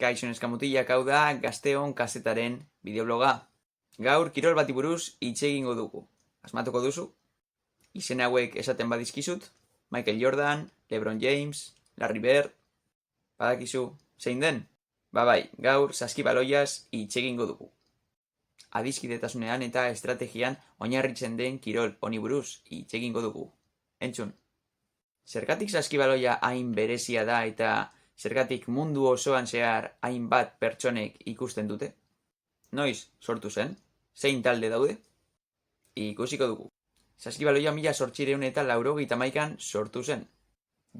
Kaixo neska-mutilak, hau da Gazteon kazetaren bideobloga. Gaur kirol bati buruz hitz egingo dugu. Asmatuko duzu? Izen hauek esaten badizkizut? Michael Jordan, LeBron James, Larry Bird. Badakizu zein den? Bai, gaur saskibaloiaz hitz egingo dugu. Adiskidetasunean eta estrategian oinarritzen den kirol honi buruz hitz egingo dugu. Entzun. Zergatik saskibaloia hain berezia da eta zergatik mundu osoan zehar hainbat pertsonek ikusten dute? Noiz sortu zen? Zein talde daude? Ikusiko dugu. Saskibaloia 1881an sortu zen.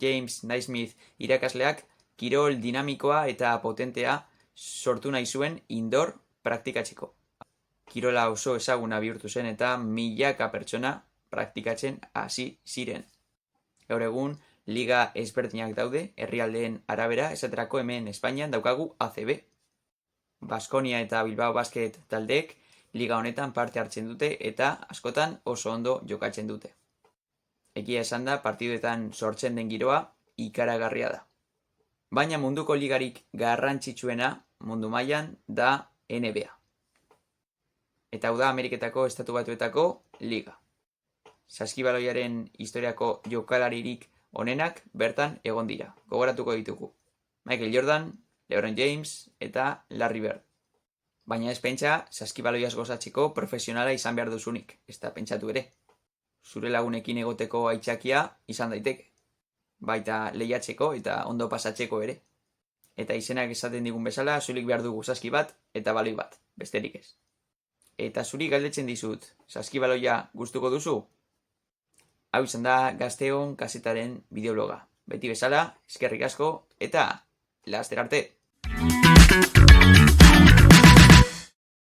James Naismith irakasleak kirol dinamikoa eta potentea sortu nahi zuen indoor praktikatzeko. Kirola oso ezaguna bihurtu zen eta milaka pertsona praktikatzen hasi ziren. Gaur egun, liga ezberdinak daude, herrialdeen arabera, esaterako hemen Espainian daukagu ACB. Baskonia eta Bilbao Basket taldeek liga honetan parte hartzen dute eta askotan oso ondo jokatzen dute. Egia esan da, partiduetan sortzen den giroa ikaragarria da. Baina munduko ligarik garrantzitsuena mundu mailan da NBA. Eta hau da Ameriketako Estatu Batuetako liga. Saskibaloiaren historiako jokalaririk onenak bertan egon dira. Gogoratuko ditugu. Michael Jordan, LeBron James eta Larry Bird. Baina ez pentsa saskibaloiaz gozatzeko profesionala izan behar duzunik. Ez da pentsatu ere. Zure lagunekin egoteko aitzakia izan daiteke. Baita lehiatzeko eta ondo pasatzeko ere. Eta izenak esaten digun bezala, zurik behar dugu saski bat eta baloi bat. Besterik ez. Eta zuri galdetzen dizut, saskibaloia gustuko duzu? Hau izan da Gazteon kazetaren bideobloga. Beti bezala, eskerrik asko eta laster arte!